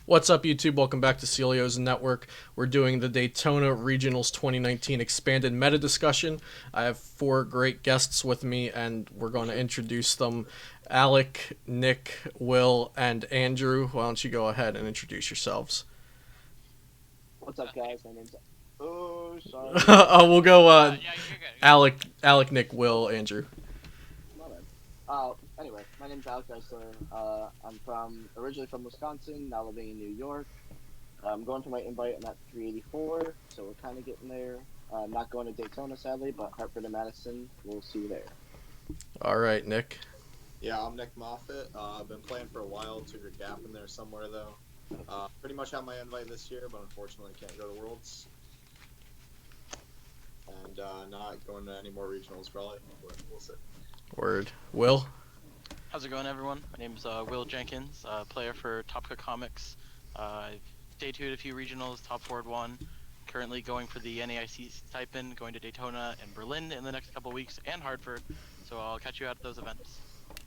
What's up, YouTube? Welcome back to Celio's Network. We're doing the Daytona Regionals 2019 Expanded Meta Discussion. I have four great guests with me, and we're going to introduce them. Alec, Nick, Will, and Andrew. Why don't you go ahead and introduce yourselves? What's up, guys? My name's. Oh, sorry. We'll go Yeah, you're good. Alec, Nick, Will, Andrew. My bad. Anyway, my name's Alec Geisler. I'm originally from Wisconsin, now living in New York. I'm going for my invite. I'm at 384, so we're kind of getting there. I'm not going to Daytona, sadly, but Hartford and Madison, we'll see you there. All right, Nick. Yeah, I'm Nick Moffat. I've been playing for a while. Took a gap in there somewhere though. Pretty much had my invite this year, but unfortunately can't go to Worlds. And not going to any more regionals probably. But we'll see. Word. Will? How's it going, everyone? My name's Will Jenkins, player for Topka Comics. I've day two'd a few regionals, top forward one. Currently going for the NAIC stipend, going to Daytona and Berlin in the next couple weeks, and Hartford. So I'll catch you out at those events.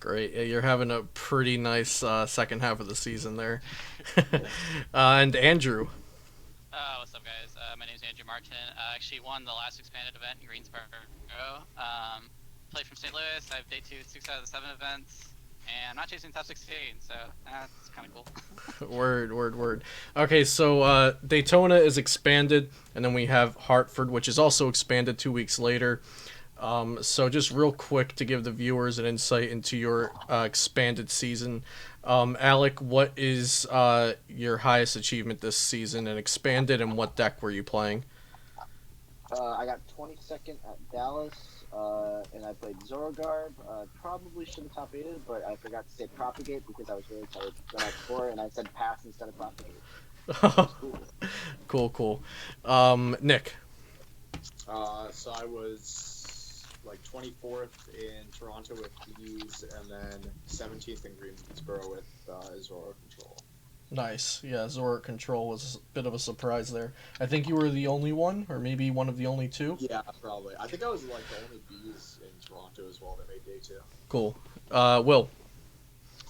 Great. Yeah, you're having a pretty nice second half of the season there. And Andrew. What's up, guys? My name's Andrew Martin. I actually won the last expanded event in Greensboro. Played from St. Louis. I've day two 6 out of the 7 events, and I'm not chasing top 16, so that's kind of cool. Word. Okay, so Daytona is expanded, and then we have Hartford, which is also expanded 2 weeks later. So just real quick to give the viewers an insight into your expanded season. Alec, what is your highest achievement this season in expanded, and what deck were you playing? I got 22nd at Dallas, and I played Zora Garb. Probably shouldn't have top 8'd, but I forgot to say Propagate because I was really tired when I scored, and I said Pass instead of Propagate. Cool. Nick. So I was like 24th in Toronto with Keys, and then 17th in Greensboro with Zora Control. Nice. Yeah, Zora Control was a bit of a surprise there. I think you were the only one, or maybe one of the only two. Yeah, probably. I think I was like the only Bs in Toronto as well that made day 2. Cool. Will.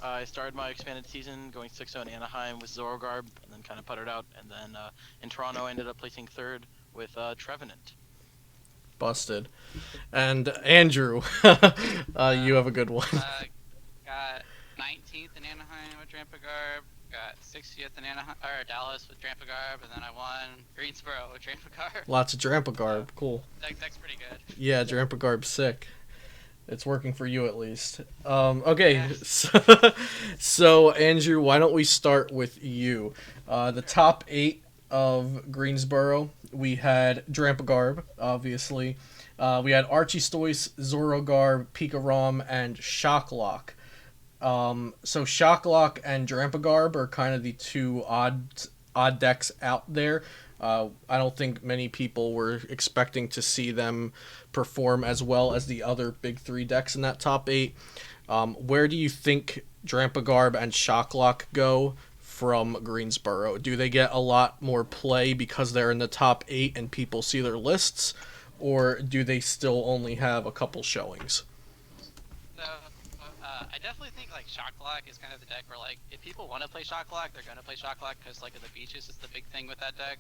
I started my expanded season going 6-0 in Anaheim with Zorogarb, and then kind of puttered out. And then in Toronto, I ended up placing third with Trevenant. Busted. And Andrew, you have a good one. Got 19th in Anaheim with Drampagarb. Got 60th in Dallas with Drampagarb, and then I won Greensboro with Drampagarb. Lots of Drampagarb. Cool. Deck's pretty good. Yeah, Drampagarb's sick. It's working for you at least. Okay, Yeah. so Andrew, why don't we start with you? The top 8 of Greensboro, we had Drampagarb, obviously. We had Archie Stoice, Zorogarb, Pikarom, and Shocklock. So Shocklock and Drampagarb are kind of the two odd decks out there. I don't think many people were expecting to see them perform as well as the other big 3 decks in that top 8. Where do you think Drampagarb and Shocklock go from Greensboro? Do they get a lot more play because they're in the top 8 and people see their lists, or do they still only have a couple showings? So, I definitely think like Shocklock is kind of the deck where like if people want to play Shocklock, they're gonna play Shocklock because like the beaches is the big thing with that deck.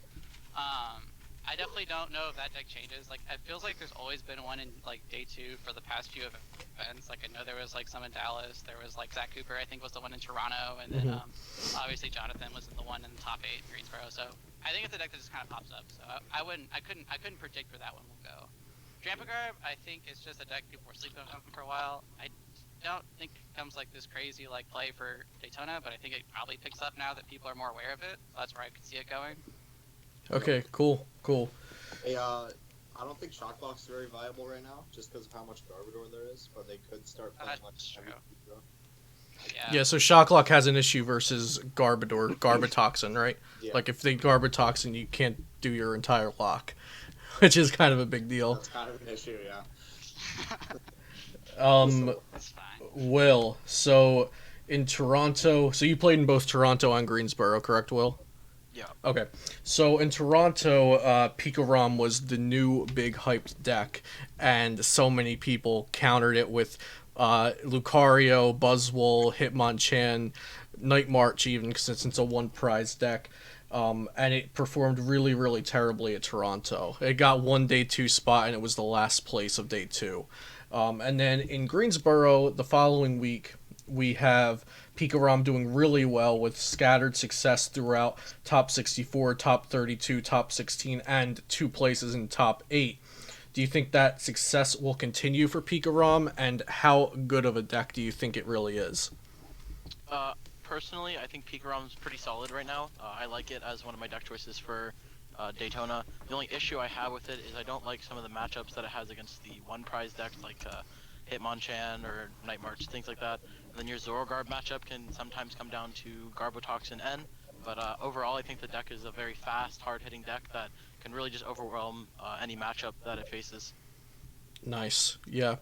I definitely don't know if that deck changes. Like it feels like there's always been one in like day 2 for the past few events. Like I know there was like some in Dallas. There was like Zach Cooper, I think, was the one in Toronto, and then obviously Jonathan was in the one in the top 8 in Greensboro. So I think it's a deck that just kind of pops up. So I couldn't predict where that one will go. Drampagarb, I think it's just a deck people were sleeping on for a while. I don't think it becomes like this crazy like play for Daytona, but I think it probably picks up now that people are more aware of it. So that's where I could see it going. Okay, cool. Hey, I don't think Shocklock's very viable right now, just because of how much Garbodor there is, but they could start playing like That's true. Yeah, so Shocklock has an issue versus Garbatoxin, right? Yeah. Like if they Garbatoxin, you can't do your entire lock, which is kind of a big deal. That's kind of an issue, yeah. That's fine. Will, so in Toronto, so you played in both Toronto and Greensboro, correct, Will? Yeah. Okay, so in Toronto, Pikarom was the new big hyped deck, and so many people countered it with Lucario, Buzzwole, Hitmonchan, Night March even, since it's a one prize deck. And it performed really, really terribly at Toronto. It got one day two spot, and it was the last place of day two. And then in Greensboro, the following week, we have Pikarom doing really well with scattered success throughout top 64, top 32, top 16, and two places in top 8. Do you think that success will continue for Pikarom, and how good of a deck do you think it really is? Personally, I think Picarom's pretty solid right now. I like it as one of my deck choices for Daytona. The only issue I have with it is I don't like some of the matchups that it has against the one prize decks like Hitmonchan or Night March, things like that. And then your Zora Garb matchup can sometimes come down to Garbotoxin N. But overall, I think the deck is a very fast, hard-hitting deck that can really just overwhelm any matchup that it faces. Nice. Yeah.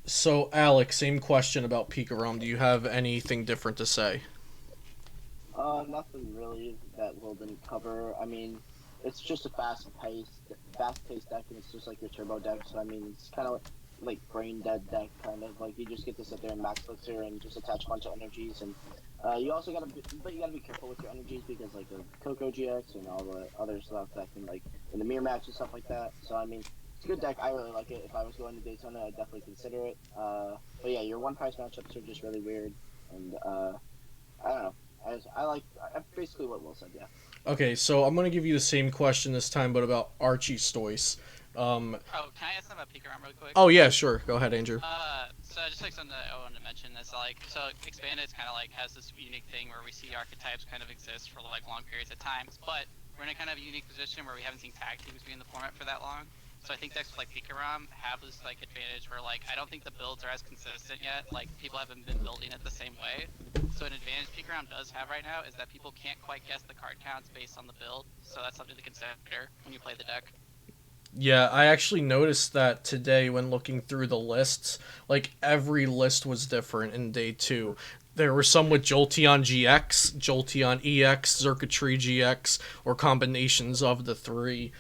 So Alex, same question about Pikarom. Do you have anything different to say? Nothing really that Will didn't cover. I mean, it's just a fast-paced deck, and it's just like your turbo deck. So I mean, it's kind of like brain dead deck, kind of like you just get to sit there and max elixir and just attach a bunch of energies, and you also but you gotta be careful with your energies because like the Coco GX and all the other stuff that can like in the mirror match and stuff like that. So I mean, it's a good deck. I really like it. If I was going to Daytona, I'd definitely consider it. But yeah, your one price matchups are just really weird, and I don't know. I like basically what Will said. Yeah. Okay, so I'm gonna give you the same question this time, but about Archie Stoice. Oh, can I ask them about Pikarom real quick? Oh yeah, sure. Go ahead, Andrew. So just like something that I wanted to mention is like, so Expanded's kind of like has this unique thing where we see archetypes kind of exist for like long periods of times, but we're in a kind of unique position where we haven't seen tag teams be in the format for that long. So I think decks like Pikarom have this like advantage where like I don't think the builds are as consistent yet. Like people haven't been building it the same way. So an advantage Pikarom does have right now is that people can't quite guess the card counts based on the build. So that's something to consider when you play the deck. Yeah, I actually noticed that today when looking through the lists. Like, every list was different in day 2. There were some with Jolteon GX, Jolteon EX, Xurkitree GX, or combinations of the three.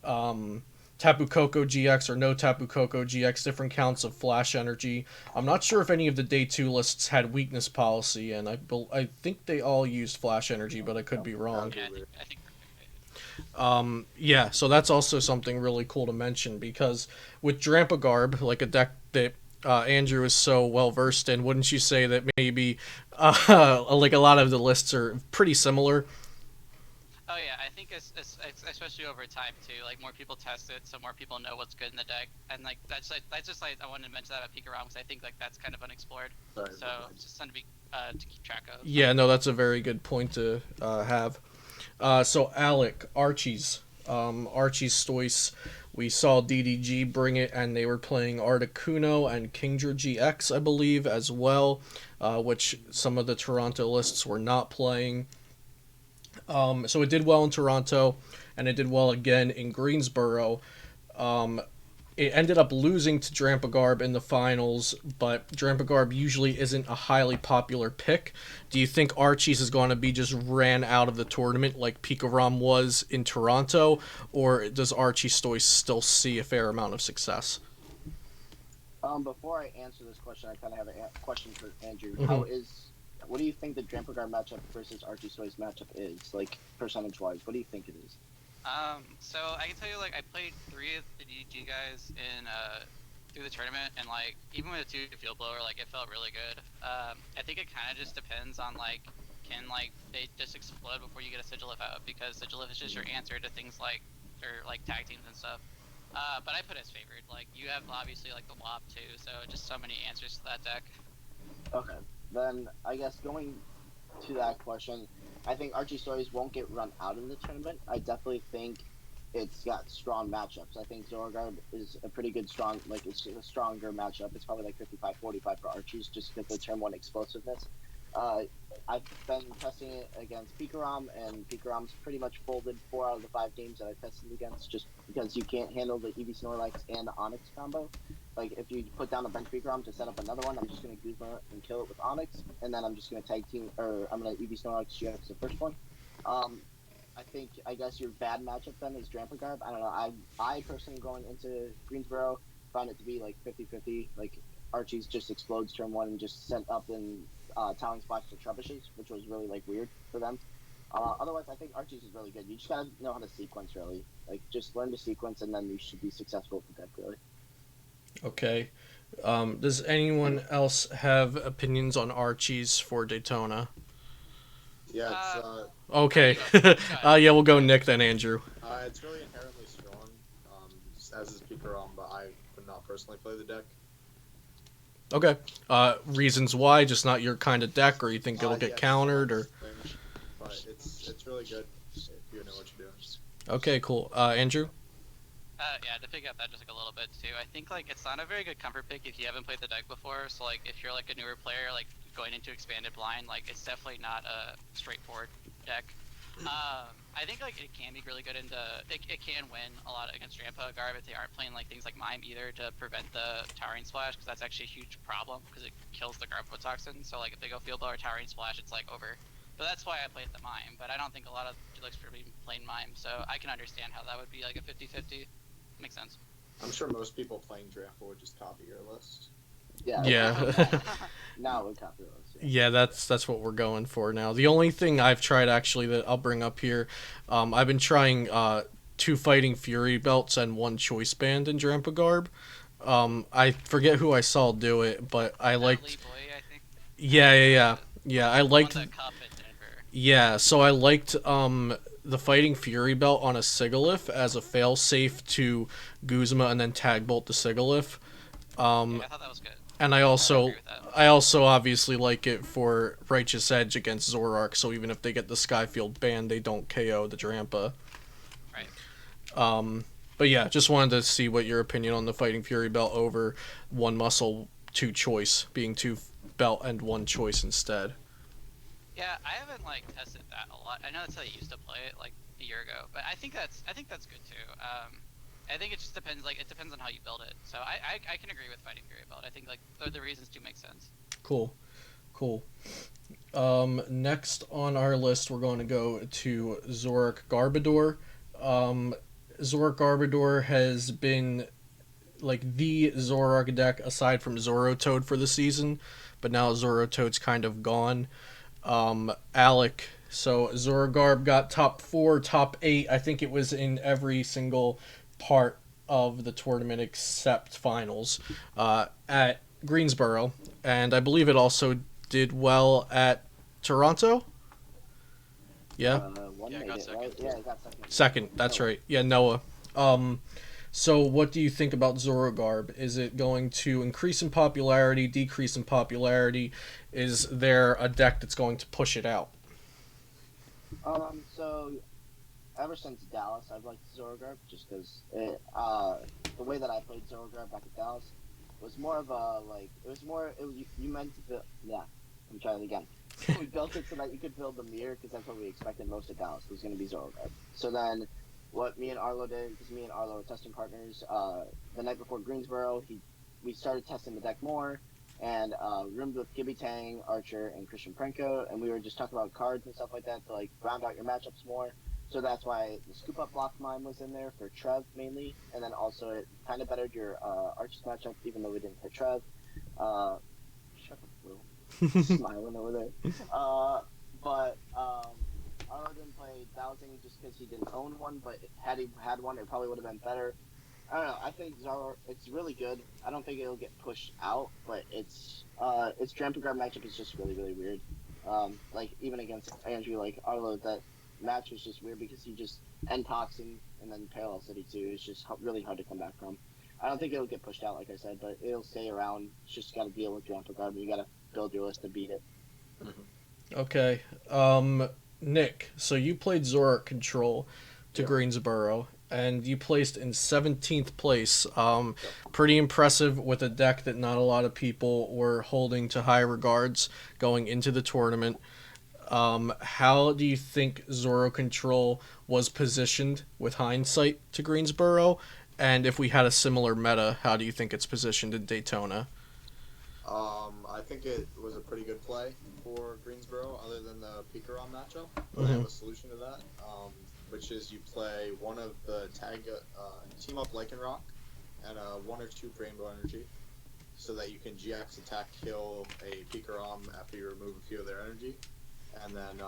Tapu Koko GX or no Tapu Koko GX, different counts of Flash Energy. I'm not sure if any of the day 2 lists had weakness policy, and I think they all used Flash Energy, but I could be wrong. Yeah, I think Yeah, so that's also something really cool to mention, because with Drampagarb, like a deck that Andrew is so well versed in, wouldn't you say that maybe like a lot of the lists are pretty similar? Oh yeah, I think it's especially over time too. Like more people test it, so more people know what's good in the deck, and like that's just like I wanted to mention that about Pikarom because I think like that's kind of unexplored. Sorry, So it's just something to keep track of. Yeah, no, that's a very good point to have. So Alec, Archies, Archies Stoice, we saw DDG bring it, and they were playing Articuno and Kingdra GX, I believe, as well, which some of the Toronto lists were not playing. So it did well in Toronto, and it did well again in Greensboro. It ended up losing to Drampagarb in the finals, but Drampagarb usually isn't a highly popular pick. Do you think Archies is going to be just ran out of the tournament like Pikarom was in Toronto, or does Archie Stoice still see a fair amount of success? Before I answer this question, I kind of have a question for Andrew. Mhm. What do you think the Drampagar matchup versus Archie Soy's matchup is, like, percentage-wise? What do you think it is? So I can tell you like I played 3 of the DDG guys in through the tournament, and like even with a 2 field blower, like it felt really good. I think it kind of just depends on like can like they just explode before you get a Sigilif out, because Sigilif is just your answer to things like or like tag teams and stuff. But I put it as favored. Like you have obviously like the Lob too, so just so many answers to that deck. Okay. Then, I guess going to that question, I think Archie Stories won't get run out in the tournament. I definitely think it's got strong matchups. I think Zorgarb is a pretty good it's a stronger matchup. It's probably like 55-45 for Archies just because of the turn 1 explosiveness. I've been testing it against Pikarom, and Pikarom's pretty much folded 4 out of the 5 games that I've tested against just because you can't handle the EV Snorlax and the Onyx combo. Like, if you put down a bench Pikarom to set up another one, I'm just going to Guzma and kill it with Onyx, and then I'm just going to I'm going to EV Snorlax GX the first one. I guess your bad matchup then is Drampagarb. I don't know. I personally going into Greensboro found it to be like 50-50. Like Archie's just explodes turn 1 and just sent up and Towering Splash to Trebushes, which was really like weird for them. Otherwise, I think Archies is really good. You just gotta know how to sequence, really. Like, just learn to sequence, and then you should be successful with the deck, really. Okay. Does anyone else have opinions on Archies for Daytona? Yeah, Okay. Yeah, we'll go Nick then Andrew. it's really inherently strong, as is Pikarom, but I would not personally play the deck. Okay. Reasons why? Just not your kind of deck, or you think it'll get countered, or? But it's really good if you know what you're doing. Okay, cool. Andrew? Yeah, to pick up that just like a little bit too. I think like it's not a very good comfort pick if you haven't played the deck before. So like if you're like a newer player, like going into expanded blind, like it's definitely not a straightforward deck. I think like it can be really good into it can win a lot against Rampa Garb if they aren't playing like things like Mime either to prevent the Towering Splash, because that's actually a huge problem because it kills the Garbo Toxin. So like if they go Field Blow or Towering Splash, it's like over. But that's why I played the Mime, but I don't think a lot of Deluxe are playing Mime, so I can understand how that would be like a 50-50. Makes sense. I'm sure most people playing Drampa would just copy your list. Yeah. Yeah. Now we copy those. Yeah, that's what we're going for now. The only thing I've tried actually that I'll bring up here, I've been trying 2 Fighting Fury belts and 1 Choice Band in Drampa Garb. I forget who I saw do it, but I liked. Lee Boy, I think. Yeah, I liked. Won the cup in Denver. Yeah, so I liked the Fighting Fury belt on a Sigalith as a failsafe to Guzma and then tag bolt the Sigalith. Yeah, I thought that was good. And I agree also with that. I also obviously like it for Righteous Edge against Zorark, so even if they get the Skyfield ban, they don't KO the Drampa. Right. But yeah, just wanted to see what your opinion on the Fighting Fury belt over 1 muscle, 2 choice, being 2 belt and 1 choice instead. Yeah, I haven't like tested that a lot. I know that's how I used to play it like a year ago, but I think that's good too. I think it just depends. Like it depends on how you build it. So I can agree with Fighting Fury belt. I think like the reasons do make sense. Cool. Next on our list, we're going to go to Zorak Garbodor. Zorak Garbodor has been like the Zoroark deck aside from Zorotoad for the season, but now Zorotoad's kind of gone. Alec, so Zoragarb got top 4, top 8. I think it was in every single part of the tournament except finals at Greensboro, and I believe it also did well at Toronto. Yeah. One Yeah, made got it, second. right? Yeah, got second. Second, that's right. Yeah, Noah. So what do you think about Zoragarb? Is it going to increase in popularity, decrease in popularity? Is there a deck that's going to push it out? So ever since Dallas, I've liked Zoragarb just because the way that I played Zoragarb back at Dallas was more of a you meant to build. Yeah, I'm trying it again. We built it so that you could build the mirror because that's what we expected most of Dallas was going to be Zoragarb. So then, what me and Arlo did, because me and Arlo are testing partners, the night before Greensboro, we started testing the deck more, and roomed with Gibby Tang, Archer, and Christian Prenko, and we were just talking about cards and stuff like that to like round out your matchups more. So that's why the Scoop Up Block Mine was in there for Trev mainly, and then also it kind of bettered your Arches matchup, even though we didn't hit Trev. Shut up, Will. Smiling over there. But Arlo didn't play Dowsing just because he didn't own one, but had he had one, it probably would have been better. I don't know. I think Zara, it's really good. I don't think it'll get pushed out, but its Drampa Guard matchup is just really, really weird. Like even against Andrew, like Arlo, that match was just weird because he just end Toxin and then Parallel City too. It's just really hard to come back from. I don't think it'll get pushed out, like I said, but it'll stay around. It's just got to deal with Drampa Guard, but you got to build your list to beat it. Okay. Nick, so you played Zora Control to Greensboro, and you placed in 17th place. Pretty impressive with a deck that not a lot of people were holding to high regards going into the tournament. How do you think Zora Control was positioned with hindsight to Greensboro? And if we had a similar meta, how do you think it's positioned in Daytona? I think it was a pretty good play for Greensboro, other than the Pikarom matchup. But I have a solution to that, which is you play one of the Team Up Lycanroc and 1 or 2 Rainbow Energy, so that you can GX attack kill a Pikarom after you remove a few of their energy. And then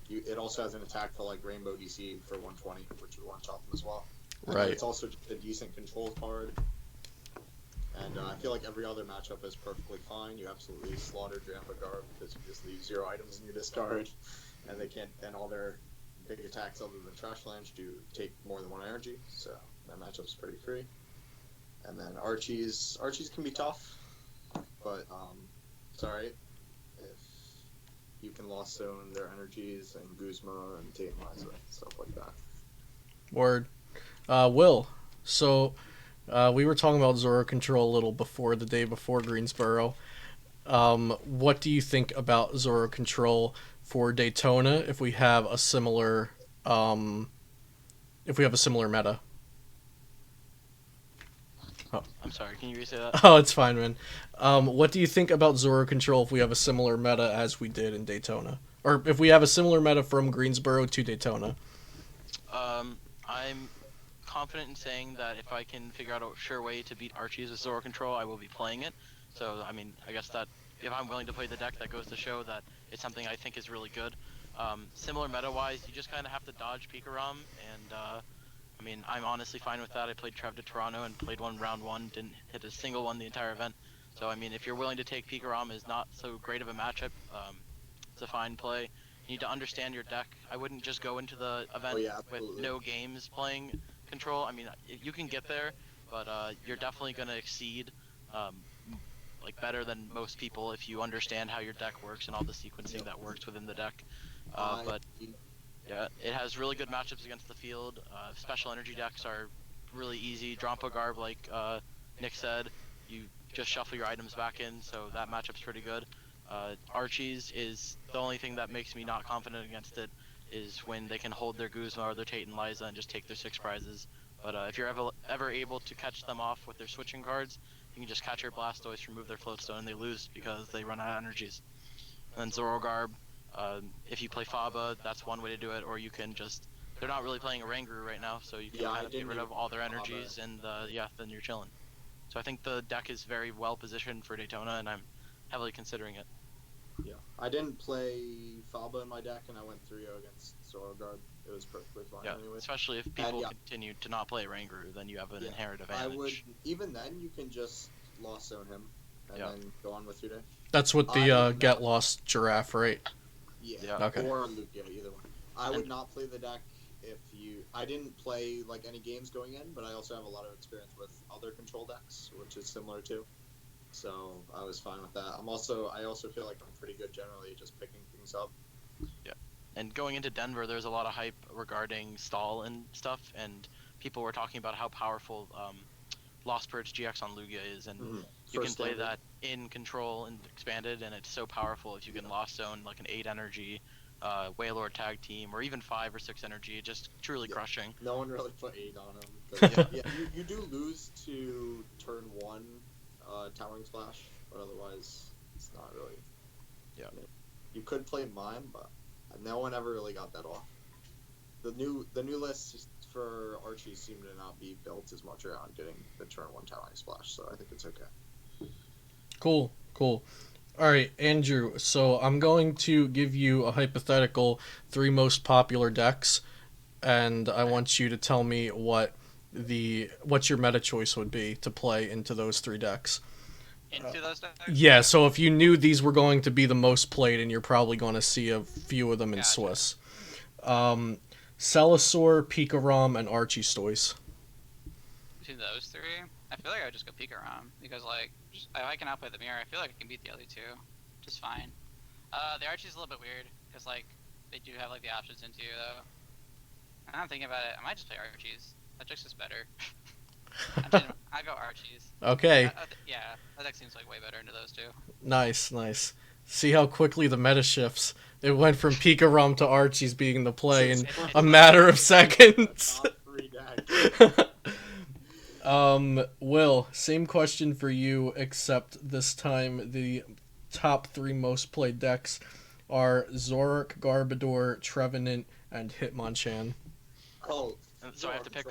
it also has an attack for like Rainbow DC for 120, which would one-shot them as well. And Right. it's also just a decent control card. And I feel like every other matchup is perfectly fine. You absolutely slaughtered your Garb because you just leave 0 items in your discard, and they can't. And all their big attacks other than Trash Lance do take more than 1 energy, so that matchup's pretty free. And then Archies can be tough, but it's alright if you can Lost Zone their energies and Guzma and Tate and Liza and stuff like that. Word. Will, so we were talking about Zora Control a little before the day before Greensboro. What do you think about Zora Control for Daytona if we have a similar meta? I'm sorry, can you re-say that? Oh, it's fine, man. What do you think about Zora Control if we have a similar meta as we did in Daytona? Or if we have a similar meta from Greensboro to Daytona? I'm confident in saying that if I can figure out a sure way to beat Archies with Zora Control, I will be playing it. So, I mean, I guess that if I'm willing to play the deck, that goes to show that it's something I think is really good. Similar meta-wise, you just kind of have to dodge Pikarom, and I mean, I'm honestly fine with that. I played Trev to Toronto and played one round 1, didn't hit a single one the entire event. So, I mean, if you're willing to take Pikarom is not so great of a matchup, it's a fine play. You need to understand your deck. I wouldn't just go into the event with no games playing Control. I mean, you can get there, but you're definitely going to exceed like better than most people if you understand how your deck works and all the sequencing that works within the deck. But yeah, it has really good matchups against the field. Special energy decks are really easy. Drampa Garb, like Nick said, you just shuffle your items back in, so that matchup's pretty good. Archies is the only thing that makes me not confident against it is when they can hold their Guzma or their Tate and Liza and just take their 6 prizes. But if you're ever able to catch them off with their switching cards, you can just catch your Blastoise, remove their Floatstone, and they lose because they run out of energies. And then Zoro Garb, if you play Faba, that's one way to do it, or you can just... They're not really playing a Ranguru right now, so you can kind of get rid of all their energies, and yeah, then you're chilling. So I think the deck is very well positioned for Daytona, and I'm heavily considering it. Yeah, I didn't play Faba in my deck, and I went 3-0 against Zoro Guard. It was perfectly fine anyway. Especially if people continue to not play Ranguru, then you have an inherent advantage. Even then, you can just Lost Zone him, and then go on with your day. That's with the Get Lost Giraffe, right? Yeah. Okay. Or Luke, either one. I would not play the deck if you... I didn't play like any games going in, but I also have a lot of experience with other control decks, which is similar too. So I was fine with that. I also feel like I'm pretty good generally just picking things up. Yeah. And going into Denver, there's a lot of hype regarding stall and stuff, and people were talking about how powerful Lost Purge GX on Lugia is, and you can play that in Control and Expanded, and it's so powerful if you can Lost Zone like an 8 energy Wailord tag team, or even 5 or 6 energy, just truly crushing. No one really put 8 on him. You do lose to turn 1 Towering Splash, but otherwise it's not really. Yeah. You could play Mime, but no one ever really got that off. The new list for Archie seemed to not be built as much around getting the turn 1 Towering Splash, so I think it's okay. Cool. Alright, Andrew, so I'm going to give you a hypothetical 3 most popular decks, and I want you to tell me what your meta choice would be to play into those 3 decks. Into those decks? Yeah, so if you knew these were going to be the most played, and you're probably going to see a few of them in Swiss. Celesaur, Pikarom, and Archistoise. Between those 3, I feel like I would just go Pikarom, because like, if I can outplay the mirror, I feel like I can beat the other 2 just fine. The Archie's a little bit weird, because like, they do have like the options into though. And I'm thinking about it, I might just play Archies. That deck's just better. I go Archies. Okay. That deck seems like way better into those 2. Nice. See how quickly the meta shifts. It went from Pikarom to Archies being the play in a matter of seconds. Will, same question for you, except this time the top 3 most played decks are Zoroark, Garbodor, Trevenant, and Hitmonchan. So I have to pick.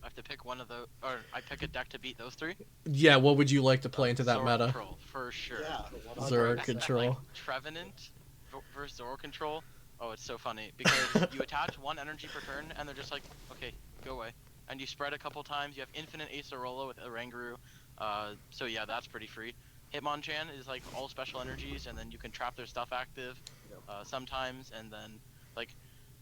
have to pick one of those, or I pick a deck to beat those three. Yeah, what would you like to play into that Zora meta? Control, for sure. Yeah. Zora Like, Control. Trevenant versus Zora Control. Oh, it's so funny because you attach one energy per turn, and they're just like, okay, go away. And you spread a couple times. You have infinite Acerola with Oranguru. So yeah, that's pretty free. Hitmonchan is like all special energies, and then you can trap their stuff active sometimes. And then like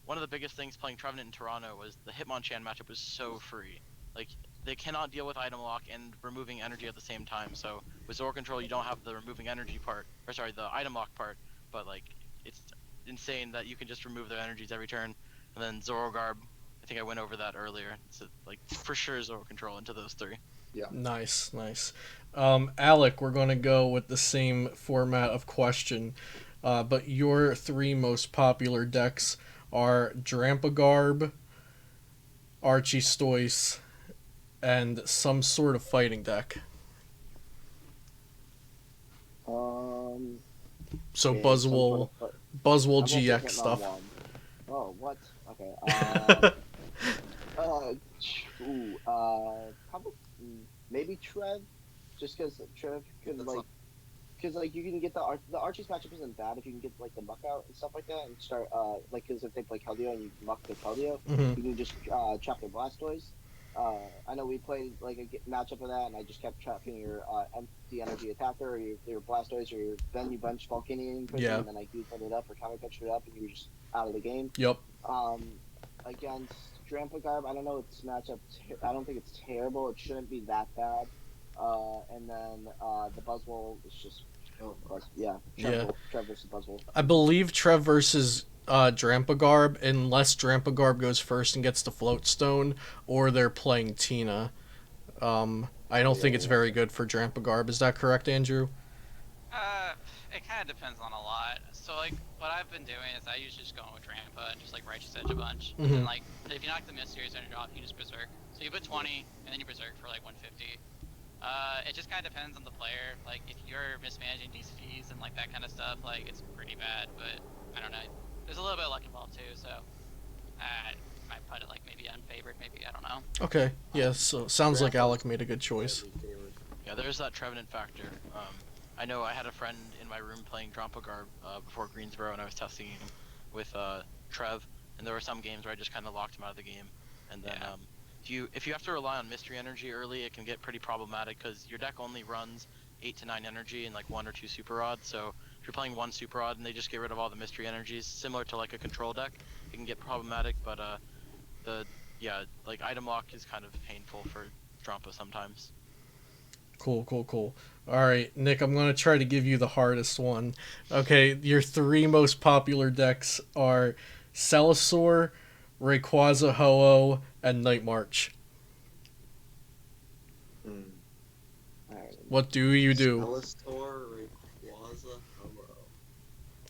one of the biggest things playing Trevenant in Toronto was the Hitmonchan matchup was so free. Like they cannot deal with item lock and removing energy at the same time. So with Zora Control, you don't have the removing energy part, or sorry, the item lock part. But like it's insane that you can just remove their energies every turn. And then Zorogarb, I think I went over that earlier. So like for sure Zora Control into those three. Yeah. Nice. Alec, we're going to go with the same format of question, but your three most popular decks are Drampagarb, Archies, and some sort of fighting deck. So okay, Buzzwole I'm gonna pick GX Hitmon stuff. one. Oh, what? Okay. Probably maybe Trev, just because Trev could That's like, not- because like you can get the Archie's matchup isn't bad if you can get like the muck out and stuff like that and start like because if they play Keldeo and you muck the Keldeo, Mhm. you can just trap their Blastoise. I know we played like a matchup of that, and I just kept trapping your empty energy attacker or your Blastoise or then you bench Volcanion quickly, Yeah. and then you put it up or counter punched it up, and you were just out of the game. Yep. Against Drampagarb, I don't know its matchup. I don't think it's terrible. It shouldn't be that bad. And then the Buzzwole is just Trev versus Buzzwole. I believe Trev versus Drampagarb, unless Drampagarb goes first and gets the float stone, or they're playing Tina. I don't think it's very good for Drampagarb. Is that correct, Andrew? It kind of depends on a lot. So like what I've been doing is I usually just go with Rampa and just like Righteous Edge a bunch. And then like if you knock the Mysterious Energy off, you just Berserk. So you put 20 and then you Berserk for like 150. It just kind of depends on the player. Like if you're mismanaging these fees and like that kind of stuff, like it's pretty bad. But I don't know. There's a little bit of luck involved too. So I might put it like maybe unfavored. Maybe I don't know. Okay. Yeah. So sounds like Alec made a good choice. Yeah, there's that Trevenant factor. I know I had a friend in my room playing Drampagarb before Greensboro, and I was testing him with Trev, and there were some games where I just kind of locked him out of the game. And then if you have to rely on Mystery Energy early, it can get pretty problematic because your deck only runs 8 to 9 energy and like 1 or 2 Super Rod. So if you're playing 1 Super Rod and they just get rid of all the Mystery Energies, similar to like a control deck, it can get problematic. But like item lock is kind of painful for Drampa sometimes. Cool. All right, Nick, I'm going to try to give you the hardest one. Okay, your three most popular decks are Celisaur, Rayquaza Ho-Oh, and Night March. Alright. What do you do? Celisaur, Rayquaza, hello.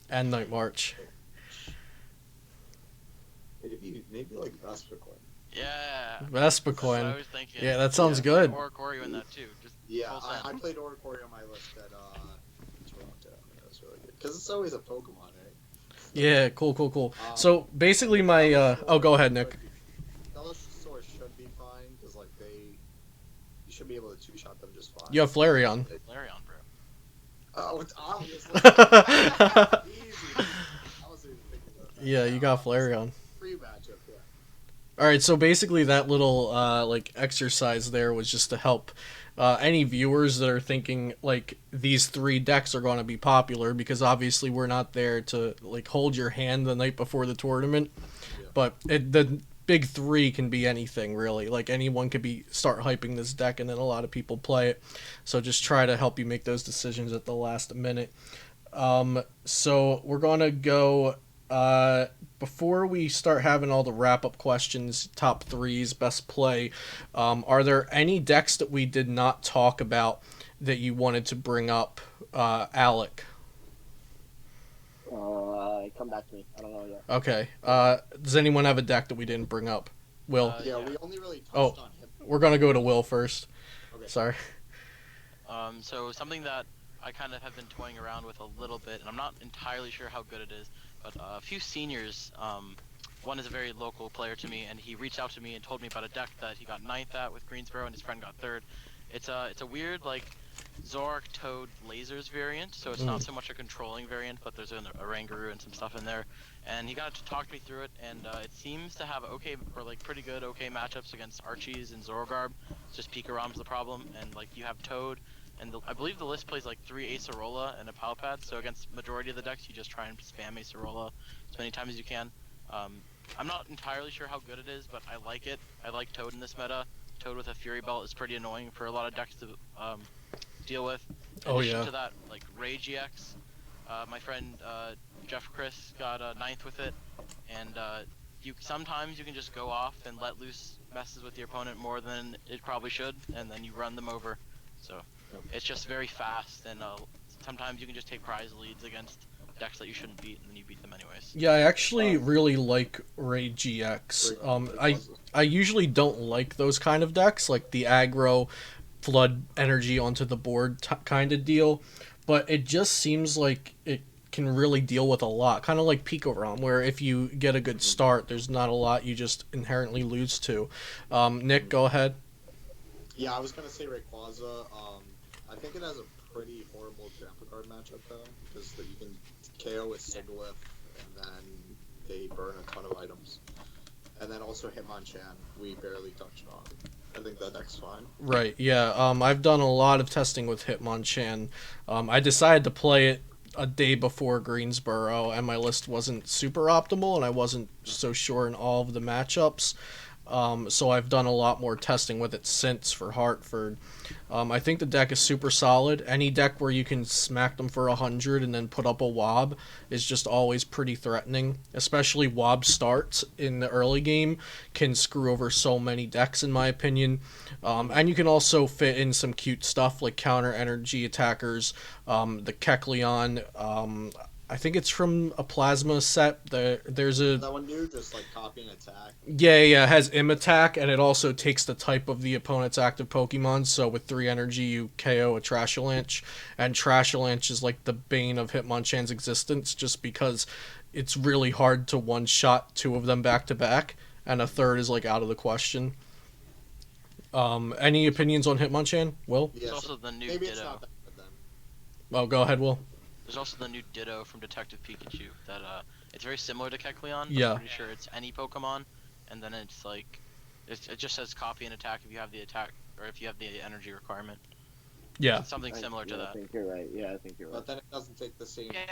And Night March. Maybe like Vespiquen. Yeah. Vespiquen. That's what I was thinking. Yeah, that sounds good. Oratorio in that too. Just Yeah, full send. I played Oratorio on my list at Toronto. That was really good because it's always a Pokemon, eh? Yeah, cool. So basically, my oh, go ahead, Nick. Celisaur should be fine because like you should be able to two-shot them just fine. You have Flareon. Flareon, bro. Oh, it's obviously easy. I wasn't even thinking about that. Yeah, you got Flareon. Free matchup, yeah. All right, so basically that little like exercise there was just to help any viewers that are thinking like these three decks are going to be popular, because obviously we're not there to like hold your hand the night before the tournament, but the big three can be anything really. Like anyone could start hyping this deck, and then a lot of people play it. So just try to help you make those decisions at the last minute. So we're gonna go. Before we start having all the wrap-up questions, top threes, best play, are there any decks that we did not talk about that you wanted to bring up, Alec? Come back to me. I don't know yet. Okay. Does anyone have a deck that we didn't bring up? Will? Yeah, we only really touched on him. We're going to go to Will first. Okay. Sorry. So something that I kind of have been toying around with a little bit, and I'm not entirely sure how good it is, but a few seniors one is a very local player to me, and he reached out to me and told me about a deck that he got 9th at with Greensboro, and his friend got 3rd. It's a weird like Zora Toad lasers variant, so it's not so much a controlling variant, but there's an Oranguru and some stuff in there. And he got to talk me through it, and it seems to have okay or like pretty good matchups against Archies and Zorogarb. It's just Picarom's the problem, and like you have Toad, and I believe the list plays like 3 Acerola and a Palpad, so against majority of the decks you just try and spam Acerola as many times as you can. I'm not entirely sure how good it is, but I like it. I like Toad in this meta. Toad with a Fury Belt is pretty annoying for a lot of decks to deal with. In addition to that, like Rage EX, my friend Jeff Chris got 9th with it, and sometimes you can just go off and let loose messes with your opponent more than it probably should, and then you run them over. So it's just very fast, and sometimes you can just take prize leads against decks that you shouldn't beat, and then you beat them anyways. Yeah, I actually really like Ray GX. I usually don't like those kind of decks, like the aggro, flood energy onto the board kind of deal, but it just seems like it can really deal with a lot, kind of like Picarom, where if you get a good start, there's not a lot you just inherently lose to. Nick, go ahead. Yeah, I was gonna say Rayquaza. I think it has a pretty horrible Trample Guard matchup though, because you can KO with Sigilyph, and then they burn a ton of items. And then also Hitmonchan, we barely touched on. I think that deck's fine. Right, yeah. I've done a lot of testing with Hitmonchan. I decided to play it a day before Greensboro, and my list wasn't super optimal, and I wasn't so sure in all of the matchups. So I've done a lot more testing with it since for Hartford. I think the deck is super solid. Any deck where you can smack them for 100 and then put up a Wob is just always pretty threatening. Especially Wob starts in the early game can screw over so many decks in my opinion. And you can also fit in some cute stuff like counter energy attackers, the Kecleon. I think it's from a Plasma set. There's a... That one dude just like copy and attack. Yeah, it has Im attack, and it also takes the type of the opponent's active Pokemon, so with 3 energy you KO a Trashalanche, and Trashalanche is like the bane of Hitmonchan's existence, just because it's really hard to one-shot 2 of them back-to-back, and a third is like out of the question. Any opinions on Hitmonchan, Will? There's also the new Maybe Ditto. it's not that good then. Oh, go ahead, Will. There's also the new Ditto from Detective Pikachu that it's very similar to Kecleon, but Yeah. I'm pretty sure it's any Pokemon, and then it's like it just says copy and attack if you have the attack or if you have the energy requirement. Yeah. It's something similar to I that. think you're right. Yeah, I think you're right. But then it doesn't take the same. This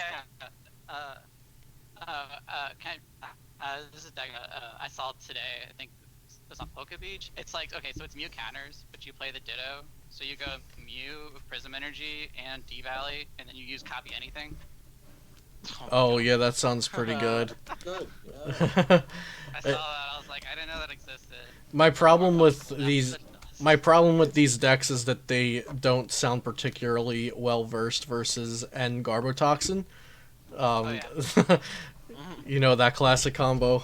is a deck I saw today. I think it's on Poke Beach. It's like, okay, so it's Mew counters, but you play the Ditto. So you go Mew with Prism Energy and D-Valley, and then you use Copy Anything. Oh, yeah, that sounds pretty good. Good. Yeah. I saw that, I was like, I didn't know that existed. My problem with these decks is that they don't sound particularly well versed versus N Garbotoxin. You know, that classic combo.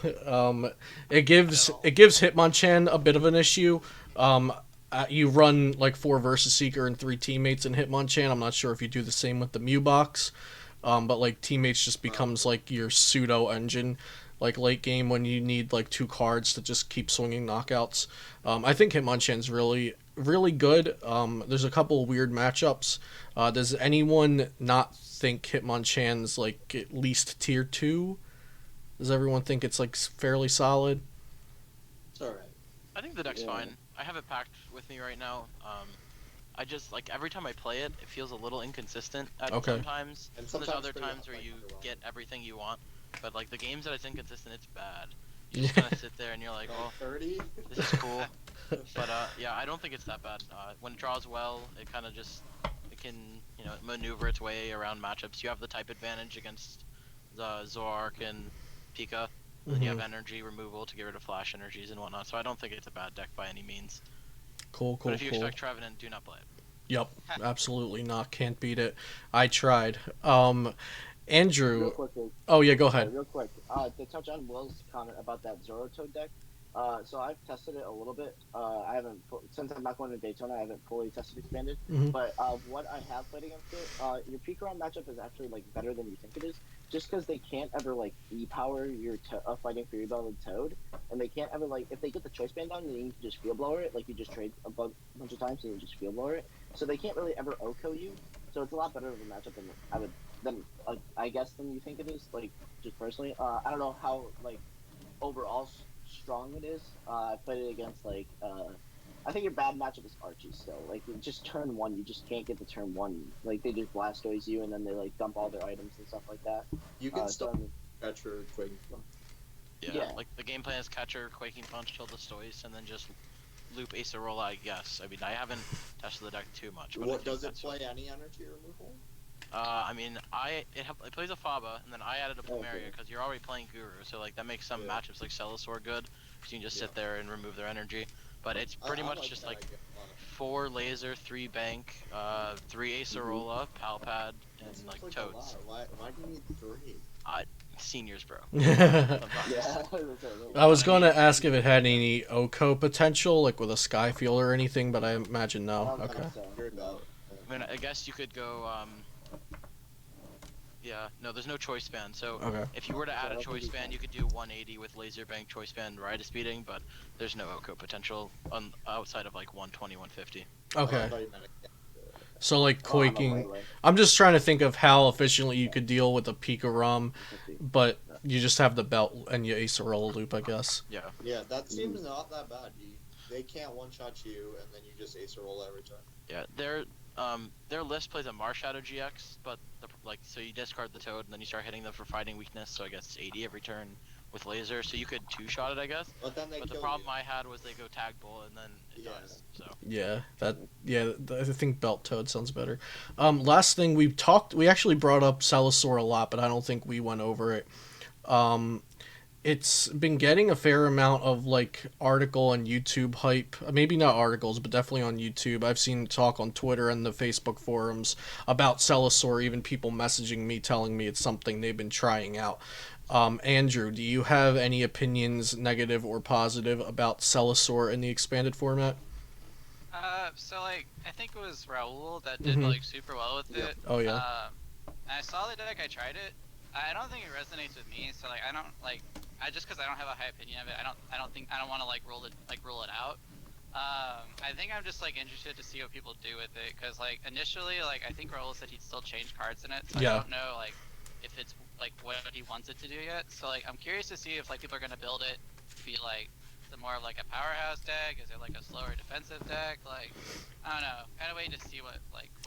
It gives Hitmonchan a bit of an issue. You run like 4 Versus Seeker and 3 teammates in Hitmonchan. I'm not sure if you do the same with the Mew box. But like teammates just becomes like your pseudo engine, like late game when you need like 2 cards to just keep swinging knockouts. I think Hitmonchan's really good. There's a couple weird matchups. Does anyone not think Hitmonchan's like at least tier 2? Does everyone think it's like fairly solid? It's alright. I think the deck's fine. I have it packed with me right now. I just like every time I play it, it feels a little inconsistent at sometimes. And There's other pretty times where like you underwhelming. get everything you want, but like the games that it's inconsistent, it's bad. You just kind of sit there and you're like, oh, 30. this is cool. But yeah, I don't think it's that bad. When it draws well, it kind of just it can maneuver its way around matchups. You have the type advantage against the Zorark and Pika. And then you have energy removal to get rid of flash energies and whatnot. So I don't think it's a bad deck by any means. Cool. But if you expect Trevenant, do not play it. Yep, absolutely not. Can't beat it. I tried. Andrew. Real quickly, Oh yeah, go ahead. real quick. To touch on Will's comment about that Zorotoad deck. So I've tested it a little bit. I haven't since I'm not going to Daytona. I haven't fully tested expanded. Mhm. But what I have played against it, your Pikarom matchup is actually like better than you think it is. just because they can't ever like e-power your fighting Fury Belted Toad, and they can't ever like if they get the choice band down, then you can just field blower it. Like you just trade a bunch of times and you just field blower it. So they can't really ever OHKO you. So it's a lot better of a matchup than I guess than you think it is. Like just personally, I don't know how like overall strong it is. I played it against like I think your bad matchup is Archies still. Like just turn one, you just can't get the turn one. Like they just Blastoise you and then they like dump all their items and stuff like that. You can still Catcher, Quaking Punch. Yeah, like the game plan is Catcher, Quaking Punch, kill the Stoice, and then just loop Acerola, I guess. I mean, I haven't tested the deck too much. But What does it play? Any energy removal? I mean, it plays a Faba, and then I added a Plumeria because you're already playing Guru, so like that makes some matchups like Seles good, because you can just sit there and remove their energy. But it's pretty much just like 4 laser, 3 bank, 3 Acerola, Palpad, and like Toads. Why do you need 3? Seniors, bro. I was going to ask if it had any OHKO potential, like with a Skyfield or anything, but I imagine no. Okay. I mean, I guess you could go, yeah, no, there's no choice band, so if you were to add a choice band, you could do 180 with laser bank, choice band, ride speeding, but there's no OHKO potential outside of like 120, 150. Okay. So like Quaking, I'm just trying to think of how efficiently you could deal with a Pika ROM, but you just have the belt and you Acerola loop, I guess. Yeah. Yeah, that seems not that bad. They can't one-shot you, and then you just Acerola every time. Yeah, their list plays a Marshadow GX, but so you discard the Toad and then you start hitting them for fighting weakness. So I guess it's 80 every turn with laser. So you could 2-shot it, I guess. But the problem I had was they go Tag Bull and then it dies. So I think Belt Toad sounds better. Last thing we actually brought up Celisaur a lot, but I don't think we went over it. It's been getting a fair amount of like article and YouTube hype. Maybe not articles, but definitely on YouTube. I've seen talk on Twitter and the Facebook forums about Celisaur, even people messaging me telling me it's something they've been trying out. Andrew, do you have any opinions, negative or positive, about Celisaur in the expanded format? So like I think it was Raul that did like super well with it. Oh yeah. I saw the deck, I tried it. I don't think it resonates with me, so like I don't like just because I don't have a high opinion of it, I don't want to like rule it out. I think I'm just like interested to see what people do with it, because like initially like I think Raul said he'd still change cards in it, so I don't know like if it's like what he wants it to do yet. So like I'm curious to see if like people are gonna build it to be like more of like a powerhouse deck. Is it like a slower defensive deck? Like I don't know, kind of waiting to see what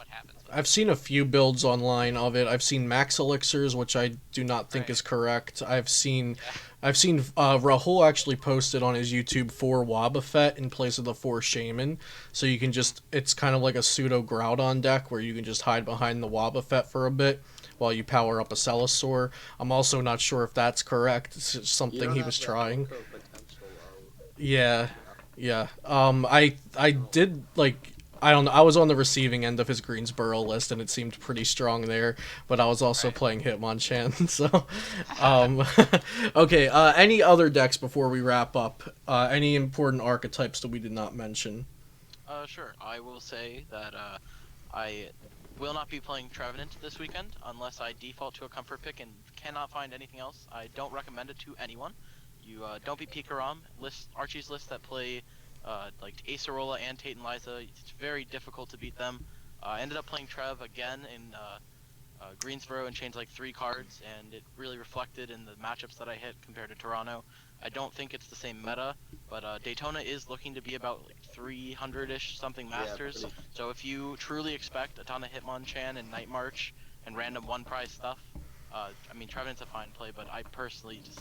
happens with I've seen a few builds online of it. I've seen max elixirs, which I do not think is correct. I've seen Rahul actually posted on his YouTube 4 Wobbuffet in place of the 4 Shaman, so you can just, it's kind of like a pseudo Groudon deck where you can just hide behind the Wobbuffet for a bit while you power up a Celisaur. I'm also not sure if that's correct. It's just something he was trying. Yeah. I did like, I don't know, I was on the receiving end of his Greensboro list and it seemed pretty strong there, but I was also playing Hitmonchan, so okay, any other decks before we wrap up? Any important archetypes that we did not mention? Sure. I will say that I will not be playing Trevenant this weekend unless I default to a comfort pick and cannot find anything else. I don't recommend it to anyone. You don't be Pikarom. Archie's list that play like Acerola and Tate and Liza. It's very difficult to beat them. I ended up playing Trev again in Greensboro and changed like 3 cards, and it really reflected in the matchups that I hit compared to Toronto. I don't think it's the same meta, but Daytona is looking to be about like 300-ish something Masters. So if you truly expect a ton of Hitmonchan and Night March and random 1-prize stuff, I mean Trevenant's a fine play, but I personally just,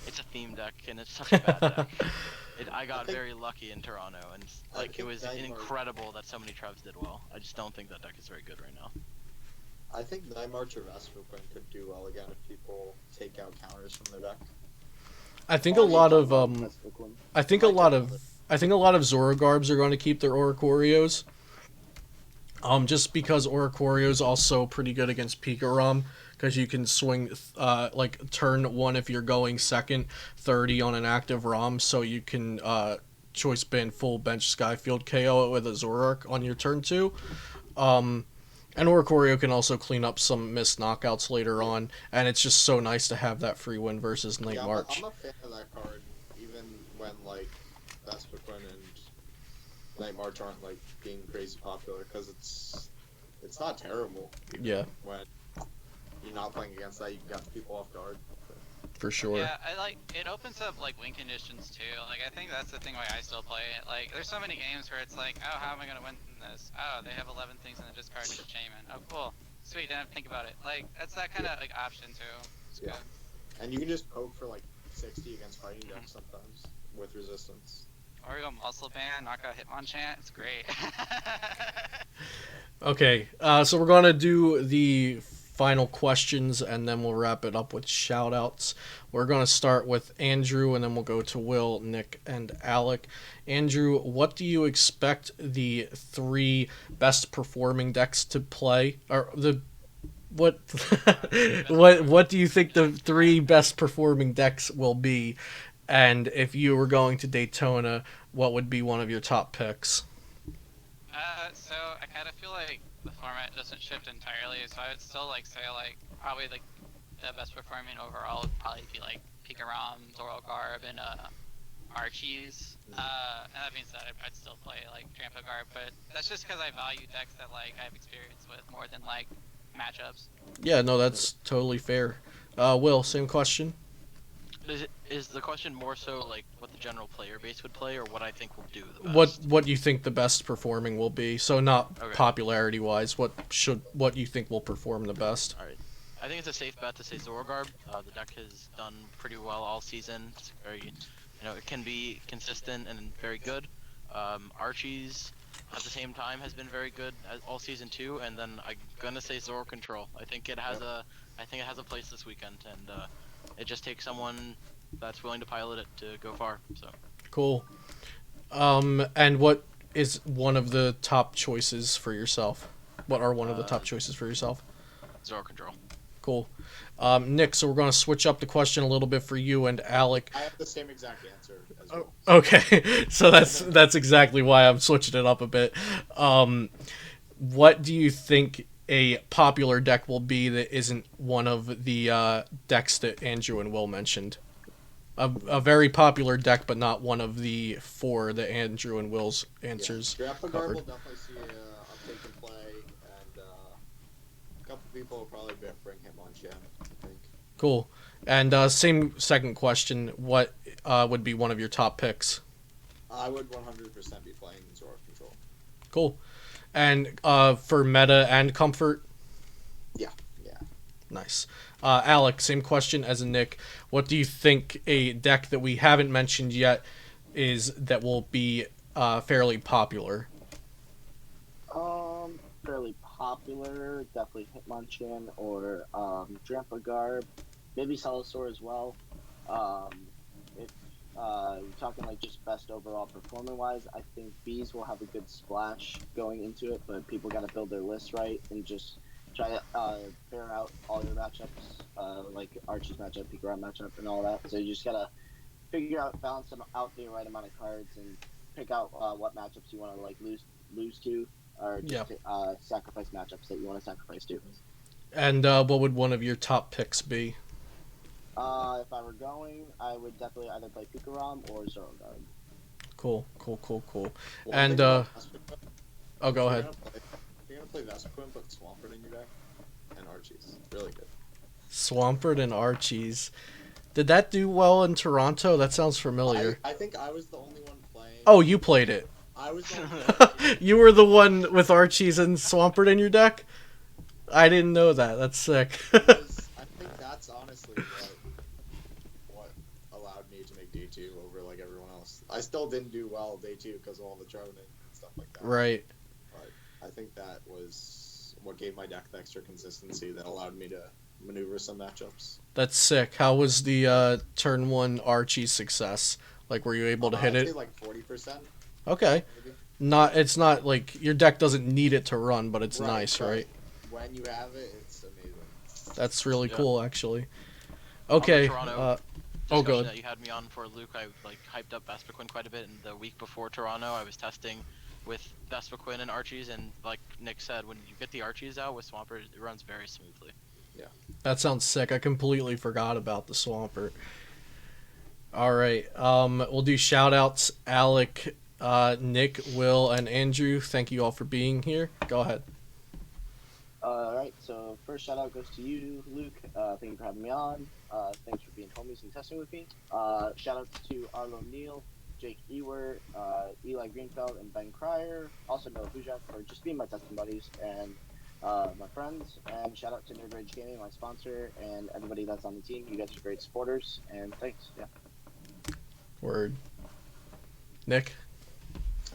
it's a theme deck and it's such a bad deck. I got very lucky in Toronto, and like it was incredible that so many Trevs did well. I just don't think that deck is very good right now. I think Night March or Vesperquin could do well again if people take out counters from their deck. I think a lot of Zora Garbs are going to keep their Oracorios. Just because Oracorio's also pretty good against Pikarom, because you can swing like turn 1 if you're going second, 30 on an active ROM, so you can choice band full bench Skyfield KO it with a Zoroark on your turn 2. And And Oratorio can also clean up some missed knockouts later on, and it's just so nice to have that free win versus Night Yeah, March. I'm a fan of that card, even when like Vespiquen and Night March aren't like being crazy popular, because it's not terrible. Yeah, When you're not playing against that, you can get people off guard. for sure. Yeah, I like it opens up like win conditions too. Like I think that's the thing why I still play it. Like there's so many games where it's like, oh, how am I gonna win this? Oh, they have 11 things in the discard to Shaman. Oh, cool, sweet. Didn't think about it. Like that's that kind of like option too. It's Yeah. good. And you can just poke for like 60 against fighting decks sometimes with resistance. Or you go muscle band, knock out Hitmonchan. It's great. Okay, so we're going to do the final questions, and then we'll wrap it up with shout-outs. We're going to start with Andrew, and then we'll go to Will, Nick, and Alec. Andrew, what do you expect the 3 best performing decks to play? Or the what what do you think the 3 best performing decks will be? And if you were going to Daytona, what would be one of your top picks? So I kind of feel like the format doesn't shift entirely, so I would still like say like probably like the best performing overall would probably be like Pikarom, Zora Garb, and Archies. And that being said, I'd still play like Trampa Garb, but that's just because I value decks that like I have experience with more than like matchups. Yeah, no, that's totally fair. Will, same question? Is the question more so like what the general player base would play, or what I think will do the best? What you think the best performing will be? So not Okay. popularity wise, what you think will perform the best? All right. I think it's a safe bet to say Zorgarb. The deck has done pretty well all season. It's very, it can be consistent and very good. Archies, at the same time, has been very good all season too. And then I'm gonna say Zora Control. I think it has a place this weekend, and it just takes someone that's willing to pilot it to go far. So Cool. And what is one of the top choices for yourself? What are one of the top choices for yourself? Zora Control. Cool. Nick, so we're going to switch up the question a little bit for you and Alec. I have the same exact answer as well. Okay, so that's exactly why I'm switching it up a bit. What do you think a popular deck will be that isn't one of the decks that Andrew and Will mentioned? A very popular deck, but not one of the 4 that Andrew and Will's answers Grandpa Garb covered. will definitely see uptake in play, and a couple people will probably bring Hitmonchan, I think. Cool. And same second question, what would be one of your top picks? I would 100% be playing Zora Control. Cool. And for meta and comfort? Yeah. Nice. Alex, same question as Nick. What do you think a deck that we haven't mentioned yet is that will be fairly popular? Fairly popular, definitely Hitmonchan or Drampa Garb, maybe Seles as well. If you're talking like just best overall performing wise, I think Bees will have a good splash going into it, but people got to build their list right and just try to figure out all your matchups, like Archie's matchup, Pikarom matchup, and all that. So you just gotta figure out, balance them out the right amount of cards, and pick out what matchups you want to like lose to, or just sacrifice matchups that you want to sacrifice to. And what would one of your top picks be? If I were going, I would definitely either play Pikarom or Zora Garb. Cool. Well, And think about Vespiquen. go ahead. You're gonna play Vespiquen, put Swampert in your deck, and Archies. Really good. Swampert and Archies. Did that do well in Toronto? That sounds familiar. I think I was the only one playing. Oh, you played it. I was the only one. You were the one with Archies and Swampert in your deck? I didn't know that. That's sick. Because I think that's honestly what allowed me to make day 2 over like everyone else. I still didn't do well day 2 because of all the droning and stuff like that. Right. But I think that was what gave my deck the extra consistency that allowed me to maneuver some matchups. That's sick. How was the turn 1 Archie success? Like, were you able to hit I'd it? say like 40%. Okay. Maybe. It's not like your deck doesn't need it to run, but it's nice, but right? When you have it, it's amazing. That's really Yeah. cool, actually. On the Okay. Toronto Oh, discussion good. that you had me on for, Luke, I like hyped up Vespiquen quite a bit, and the week before Toronto, I was testing with Vespiquen and Archies, and like Nick said, when you get the Archies out with Swampert, it runs very smoothly. That sounds sick. I completely forgot about the Swampert. All right. We'll do shout outs. Alec, Nick, Will, and Andrew. Thank you all for being here. Go ahead. Alright, so first shout out goes to you, Luke. Thank you for having me on. Thanks for being homies and testing with me. Shout out to Arlo Neal, Jake Ewert, Eli Greenfeld, and Ben Cryer. Also Noah Bujak for just being my testing buddies and my friends. And shout out to Nerd Rage Gaming, my sponsor, and everybody that's on the team. You guys are great supporters, and thanks. Yeah. Word. Nick?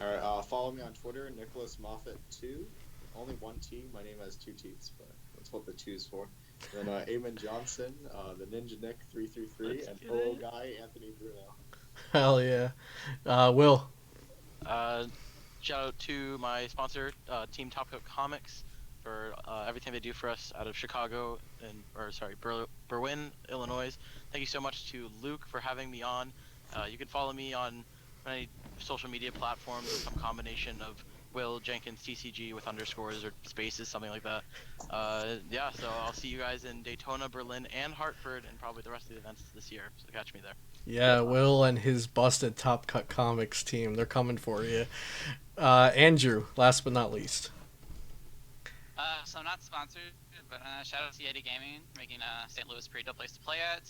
Alright, follow me on Twitter, Nicholas Moffat2. Only one T. My name has two T's, but that's what the 2's for. Then Eamon Johnson, the Ninja Nick 333, and OO guy Anthony Bruno. Hell yeah. Will? Shout out to my sponsor, Team Top Coat Comics, for everything they do for us out of Chicago Berwyn, Illinois. Thank you so much to Luke for having me on. You can follow me on any social media platforms, some combination of Will Jenkins TCG with underscores or spaces, something like that. Yeah, so I'll see you guys in Daytona, Berlin, and Hartford, and probably the rest of the events this year. So catch me there. Yeah, Will and his busted Top Cut Comics team. They're coming for you. Andrew, last but not least. So I'm not sponsored, but shout out to Yeti Gaming, making St. Louis a pretty dope place to play at.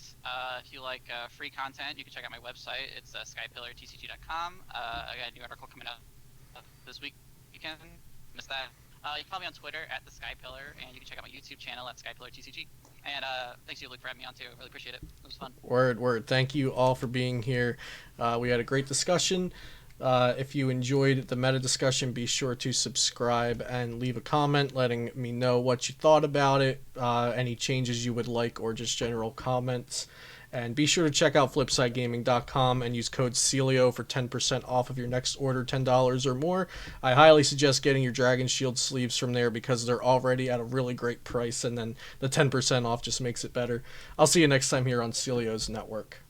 If you like free content, you can check out my website. It's skypillartcg.com. I got a new article coming out this week. You can miss that. You can follow me on Twitter at the Skypillar, and you can check out my YouTube channel at SkyPillarTCG. And thanks to you, Luke, for having me on too. I really appreciate it. It was fun. Word. Thank you all for being here. We had a great discussion. If you enjoyed the meta discussion, be sure to subscribe and leave a comment letting me know what you thought about it, any changes you would like, or just general comments. And be sure to check out flipsidegaming.com and use code Celio for 10% off of your next order, $10 or more. I highly suggest getting your Dragon Shield sleeves from there because they're already at a really great price, and then the 10% off just makes it better. I'll see you next time here on Celio's Network.